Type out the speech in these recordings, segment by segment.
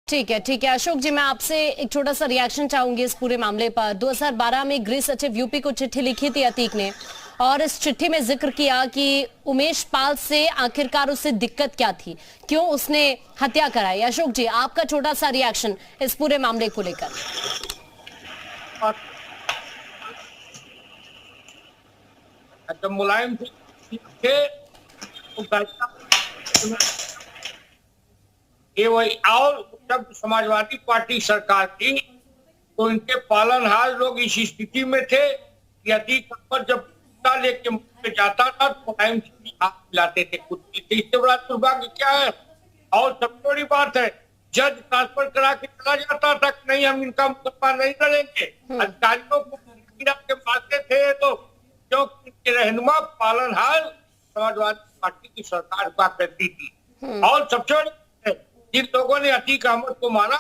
ठीक है अशोक जी, मैं आपसे एक छोटा सा रिएक्शन चाहूंगी इस पूरे मामले पर। 2012 में गृह सचिव यूपी को चिट्ठी लिखी थी अतीक ने, और इस चिट्ठी में जिक्र किया कि उमेश पाल से आखिरकार उसे दिक्कत क्या थी, क्यों उसने हत्या कराई। अशोक जी, आपका छोटा सा रिएक्शन इस पूरे मामले को लेकर। मुलायम ये वही, और जब समाजवादी पार्टी सरकार थी तो इनके पालनहार लोग इस स्थिति में थे कि अतीक अहमद जब कुत्ता लेके मुंह पे जाता था तो मुलायम सिंह हाथ मिलाते थे कुत्ते से। इससे बड़ा दुर्भाग्य क्या है। और सबसे बड़ी बात है, जज ट्रांसफर करा के चला जाता था कि नहीं हम इनका मुकदमा नहीं लड़ेंगे। अधिकारियों को के मारते थे तो क्योंकि इनके रहनुमा पालनहार समाजवादी पार्टी की सरकार हुआ करती थी। और सबसे बड़ी जिन लोगों ने अतीक अहमद को मारा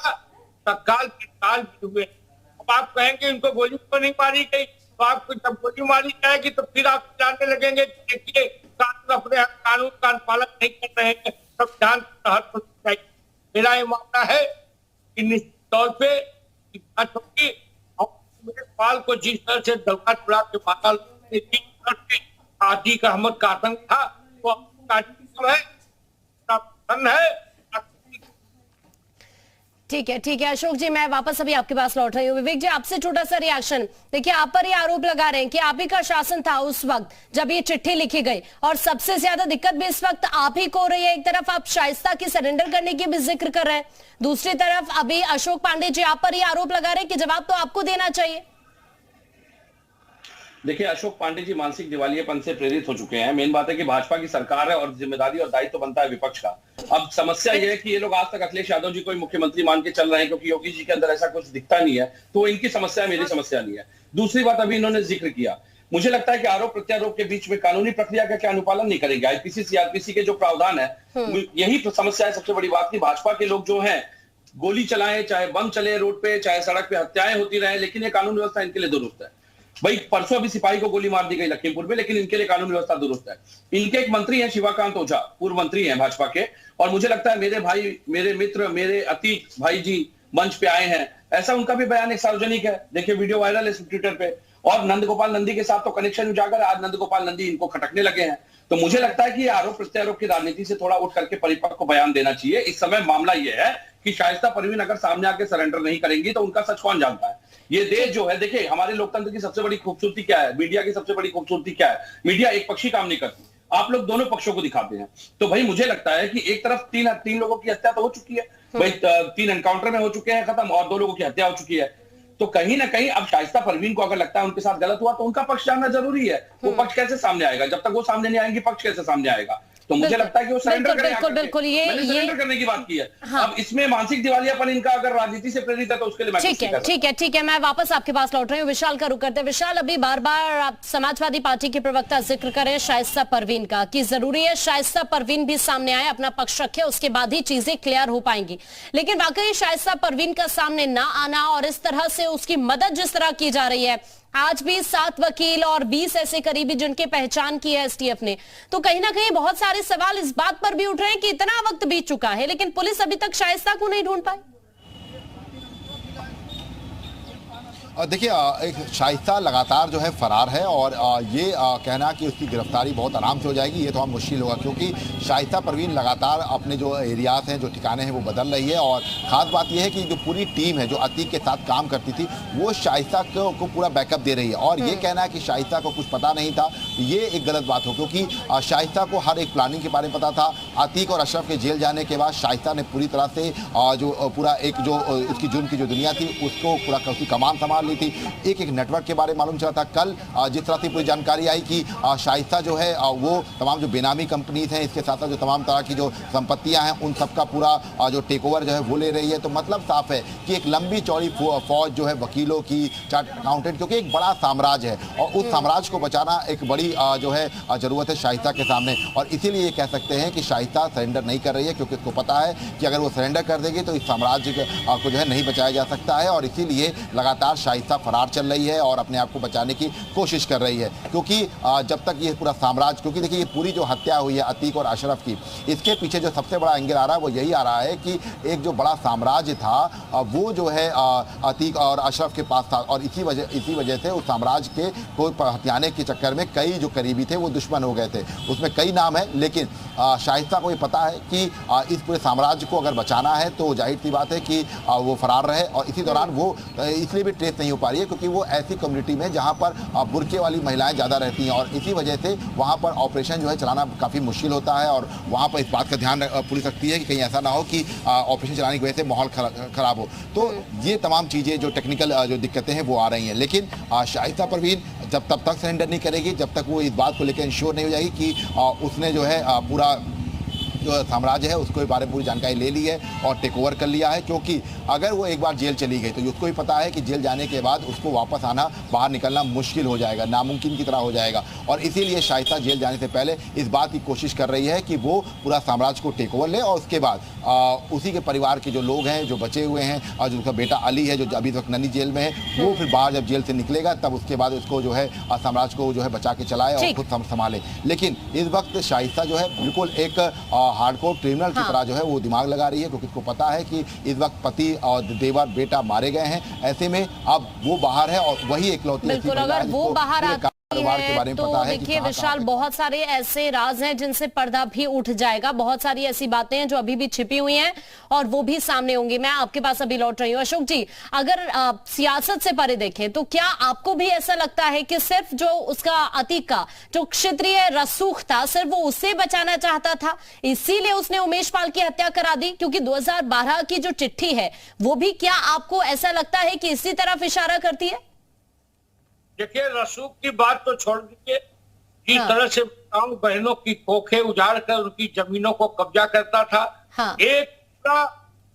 तत्काल गिरफ्तार भी हुए। अब आप कहेंगे इनको गोली तो नहीं मारी गई, तो आपको जब गोली मारी जाएगी तो फिर आप जानने लगेंगे देखिए कानून अपने कानून का पालन नहीं कर रहे हैं, संविधान के तहत होना चाहिए। मेरा ये मानना है कि निश्चित तौर पे जांच होगी और पाल को जिस तरह से दलगा चुरा के मारा अतीक अहमद का आतंक था वो है। ठीक है अशोक जी, मैं वापस अभी आपके पास लौट रही हूँ। विवेक जी, आपसे छोटा सा रिएक्शन। देखिए, आप पर ये आरोप लगा रहे हैं कि आप ही का शासन था उस वक्त जब ये चिट्ठी लिखी गई, और सबसे ज्यादा दिक्कत भी इस वक्त आप ही को हो रही है। एक तरफ आप शाइस्ता की सरेंडर करने की भी जिक्र कर रहे हैं, दूसरी तरफ अभी अशोक पांडे जी आप पर ये आरोप लगा रहे हैं कि जवाब तो आपको देना चाहिए। देखिए, अशोक पांडे जी मानसिक दिवालियापन से प्रेरित हो चुके हैं। मेन बात है कि भाजपा की सरकार है और जिम्मेदारी और दायित्व तो बनता है विपक्ष का। अब समस्या यह है कि ये लोग आज तक अखिलेश यादव जी को मुख्यमंत्री मान के चल रहे हैं, क्योंकि योगी जी के अंदर ऐसा कुछ दिखता नहीं है, तो इनकी समस्या है, मेरी समस्या नहीं है। दूसरी बात अभी इन्होंने जिक्र किया, मुझे लगता है कि आरोप प्रत्यारोप के बीच में कानूनी प्रक्रिया का क्या अनुपालन नहीं करेंगे। आईपीसी सीआरपीसी के जो प्रावधान है, यही समस्या है। सबसे बड़ी बात की भाजपा के लोग जो है गोली चलाएं, चाहे बम चले रोड पे, चाहे सड़क पे हत्याएं होती रहे, लेकिन ये कानून व्यवस्था इनके लिए दुरुस्त है। भाई, परसों अभी सिपाही को गोली मार दी गई लखीमपुर में, लेकिन इनके लिए कानून व्यवस्था दुरुस्त है। इनके एक मंत्री हैं शिवाकांत ओझा, पूर्व मंत्री हैं भाजपा के, और मुझे लगता है मेरे भाई, मेरे मित्र, मेरे अतीक भाई जी मंच पे आए हैं, ऐसा उनका भी बयान एक सार्वजनिक है। देखिए, वीडियो वायरल है ट्विटर पे। और नंदगोपाल नंदी के साथ तो कनेक्शन उजागर, आज नंदगोपाल नंदी इनको खटकने लगे हैं। तो मुझे लगता है कि आरोप प्रत्यारोप की राजनीति से थोड़ा उठ करके परिपक्व बयान देना चाहिए। इस समय मामला यह है कि शाइस्ता परवीन अगर सामने आके सरेंडर नहीं करेंगी तो उनका सच कौन जानता है। ये देश जो है, देखिए, हमारे लोकतंत्र की सबसे बड़ी खूबसूरती क्या है, मीडिया की सबसे बड़ी खूबसूरती क्या है, मीडिया एक पक्षी काम नहीं करती, आप लोग दोनों पक्षों को दिखाते हैं। तो भाई, मुझे लगता है कि एक तरफ तीन लोगों की हत्या तो हो चुकी है भाई, 3 एनकाउंटर में हो चुके हैं खत्म, और 2 लोगों की हत्या हो चुकी है। तो कहीं ना कहीं अब शाइस्ता परवीन को अगर लगता है उनके साथ गलत हुआ तो उनका पक्ष जानना जरूरी है। वो पक्ष कैसे सामने आएगा? जब तक वो सामने नहीं आएंगे पक्ष कैसे सामने आएगा? तो मुझे लगता है कि वो सरेंडर करें। बिल्कुल ये सरेंडर करने की बात की है। हाँ। अब इसमें मानसिक दिवालियापन इनका अगर राजनीति से प्रेरित है तो उसके लिए मैं ठीक है, मैं वापस आपके पास लौट रही हूँ। विशाल का रुख करते हैं। विशाल, अभी बार बार आप समाजवादी पार्टी के प्रवक्ता जिक्र करें शाइस्ता परवीन का, कि जरूरी है शाइस्ता परवीन भी सामने आए, अपना पक्ष रखे, उसके बाद ही चीजें क्लियर हो पाएंगी। लेकिन वाकई शाइस्ता परवीन का सामने ना आना और इस तरह से उसकी मदद जिस तरह की जा रही है, आज भी 7 वकील और 20 ऐसे करीबी जिनकी पहचान की है एसटीएफ ने, तो कहीं ना कहीं बहुत सारे सवाल इस बात पर भी उठ रहे हैं कि इतना वक्त बीत चुका है लेकिन पुलिस अभी तक शाइस्ता को नहीं ढूंढ पाई। देखिए, एक शाइस्ता लगातार जो है फरार है, और ये कहना कि उसकी गिरफ्तारी बहुत आराम से हो जाएगी ये थोड़ा मुश्किल होगा, क्योंकि शाइस्ता परवीन लगातार अपने जो एरियाज हैं, जो ठिकाने हैं, वो बदल रही है। और ख़ास बात यह है कि जो पूरी टीम है जो अतीक के साथ काम करती थी, वो शाइस्ता को पूरा बैकअप दे रही है। और ये कहना है कि शाइस्ता को कुछ पता नहीं था, ये एक गलत बात हो, क्योंकि शाइस्ता को हर एक प्लानिंग के बारे में पता था। अतीक और अशरफ के जेल जाने के बाद शाइस्ता ने पूरी तरह से जो पूरा एक जो उसकी जुर्म की जो दुनिया थी उसको पूरा उसकी कमान संभाल ली थी। एक नेटवर्क के बारे में मालूम चला था। कल जिस तरह से पूरी जानकारी आई कि शाइस्ता जो है वो तमाम जो बेनामी कंपनीज हैं, इसके साथ साथ जो तमाम तरह की जो संपत्तियां हैं, उन सबका पूरा जो टेक ओवर जो है वो ले रही है। तो मतलब साफ है कि एक लंबी चौड़ी फौज जो है वकीलों की, चार्ट अकाउंटेंट, क्योंकि एक बड़ा साम्राज्य है और उस साम्राज्य को बचाना एक बड़ी जो है जरूरत है शाइस्ता के सामने। और इसीलिए ये कह सकते हैं कि शाइस्ता सरेंडर नहीं कर रही है, क्योंकि उसको पता है कि अगर वो सरेंडर कर देगी तो इस साम्राज्य को जो है नहीं बचाया जा सकता है। और इसीलिए लगातार शाइस्ता फरार चल रही है और अपने आप को बचाने की कोशिश कर रही है, क्योंकि जब तक ये पूरा साम्राज्य, क्योंकि देखिए ये पूरी जो हत्या हुई है अतीक और अशरफ की, इसके पीछे जो सबसे बड़ा एंगल आ रहा है वो यही आ रहा है कि एक जो बड़ा साम्राज्य था वो जो है अतीक और अशरफ के पास था, और इसी वजह से उस साम्राज्य के को हथियाने के चक्कर में कई जो करीबी थे वो दुश्मन हो गए थे। उसमें कई नाम है, लेकिन शाइस्ता को ये पता है कि इस पूरे साम्राज्य को अगर बचाना है तो जाहिर सी बात है कि वो फरार रहे, और इसी दौरान वो इसलिए भी ट्रेस नहीं हो पा रही है क्योंकि वो ऐसी कम्युनिटी में जहाँ पर बुर्के वाली महिलाएं ज़्यादा रहती हैं, और इसी वजह से वहाँ पर ऑपरेशन जो है चलाना काफ़ी मुश्किल होता है, और वहाँ पर इस बात का ध्यान पुलिस रखती है कि कहीं ऐसा ना हो कि ऑपरेशन चलाने की वजह से माहौल खराब हो। तो ये तमाम चीज़ें जो टेक्निकल जो दिक्कतें हैं वो आ रही हैं, लेकिन शाइस्ता परवीन जब तक सरेंडर नहीं करेगी, जब तक वो इस बात को लेकर इंश्योर नहीं हो जाएगी कि उसने जो है पूरा जो साम्राज्य है उसको बारे में पूरी जानकारी ले ली है और टेक ओवर कर लिया है, क्योंकि अगर वो एक बार जेल चली गई तो उसको भी पता है कि जेल जाने के बाद उसको वापस आना, बाहर निकलना मुश्किल हो जाएगा, नामुमकिन की तरह हो जाएगा, और इसीलिए शाइस्ता जेल जाने से पहले इस बात की कोशिश कर रही है कि वो पूरा साम्राज्य को टेक ओवर ले, और उसके बाद उसी के परिवार के जो लोग हैं जो बचे हुए हैं, और जो उसका बेटा अली है जो अभी तक नन्ही जेल में है, वो फिर बाहर जब जेल से निकलेगा तब उसके बाद उसको जो है साम्राज्य को जो है बचा के चलाए और खुद संभाले। लेकिन इस वक्त शाइस्ता जो है बिल्कुल एक हार्डकोर क्रिमिनल की तरह जो है वो दिमाग लगा रही है, क्योंकि उसको पता है कि इस वक्त पति और देवर बेटा मारे गए हैं। ऐसे में अब वो बाहर है और वही इकलौती बिल्कुल, अगर वो बाहर आती के बारे में तो पता है देखिए विशाल, बहुत सारे ऐसे राज हैं जिनसे पर्दा भी उठ जाएगा, बहुत सारी ऐसी बातें हैं जो अभी भी छिपी हुई हैं और वो भी सामने होंगी। मैं आपके पास अभी लौट रही हूँ। अशोक जी, अगर सियासत से परे देखें तो क्या आपको भी ऐसा लगता है कि सिर्फ जो उसका अतीक का जो क्षत्रिय रसूख था सिर्फ वो उसे बचाना चाहता था, इसीलिए उसने उमेश पाल की हत्या करा दी? क्योंकि 2012 की जो चिट्ठी है वो भी, क्या आपको ऐसा लगता है कि इसी तरफ इशारा करती है? देखिए, रसूख की बात तो छोड़ दीजिए, जिस तरह से बहनों की कोखें उजाड़ कर उनकी जमीनों को कब्जा करता था। एक पूरा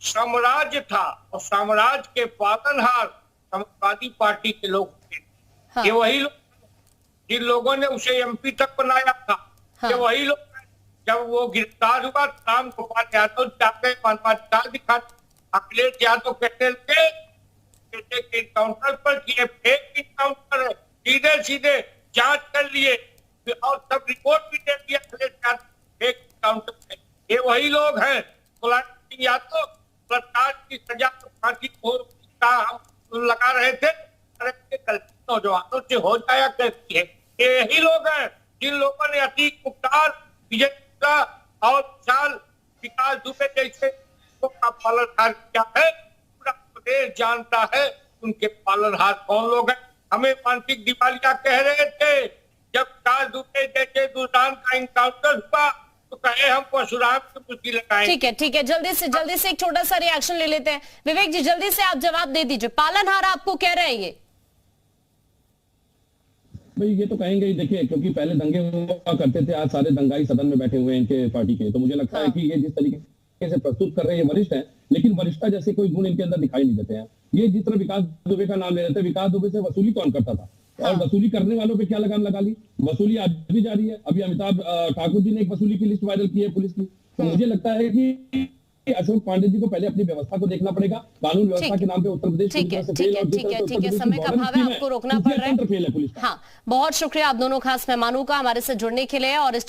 साम्राज्य था, और साम्राज्य के पालनहार समाजवादी पार्टी के लोग थे। ये वही लोग जिन लोगों ने उसे एमपी तक बनाया था। ये वही लोग जब वो गिरफ्तार हुआ, राम गोपाल यादव जाके मानवाधिकार दिखा, अखिलेश यादव कहते थे के काउंटर पर किए फेक इनकाउंटर है, सीधे सीधे जांच कर लिए और सब रिपोर्ट भी दे दिया फेक इनकाउंटर है। ये वही लोग हैं। मुलायम सिंह यादव सरकार की सजा तो फांसी का हम लगा रहे थे, नौजवानों से हो जाया करती है। ये यही लोग हैं जिन लोगों ने अतीक मुख्तार, विजय गुप्ता और विशाल विकास दुबे जैसे का पालनहार किया है। देश जानता है उनके पालनहार कौन लोग हैं। हमें मानसिक दिवालिया कह रहे थे जब विकास दुबे जैसे दुष्दान का इनकाउंटर हुआ तो कहे हम परशुराम की मूर्ति लगाएं। ठीक है, जल्दी से एक छोटा सा रिएक्शन ले लेते हैं। विवेक जी, जल्दी से आप जवाब दे दीजिए। पालनहार आपको कह रहे हैं ये? भाई ये तो कहेंगे ही, देखिए क्योंकि पहले दंगे हुआ करते थे, आज सारे दंगाई सदन में बैठे हुए हैं इनके पार्टी के, तो मुझे लगता है कि ये जिस तरीके से प्रस्तुत कर रहे हैं वरिष्ठ हैं, लेकिन वरिष्ठता जैसे कोई गुण इनके अंदर दिखाई नहीं देते हैं। ये जिस तरह विकास दुबे का नाम ले रहे थे, विकास दुबे से वसूली कौन करता था? और वसूली करने वालों पे क्या लगाम लगा ली? वसूली आज भी जारी है। अभी अमिताभ ठाकुर जी ने एक वसूली की लिस्ट वायरल की है पुलिस की। तो मुझे लगता है कि अशोक पांडे जी को पहले अपनी व्यवस्था को देखना पड़ेगा। कानून व्यवस्था के नाम पे उत्तर प्रदेश ठीक है, समय का अभाव है, आपको रोकना पड़ रहा है। हाँ, बहुत शुक्रिया आप दोनों खास मेहमानों का हमारे से जुड़ने के लिए और इस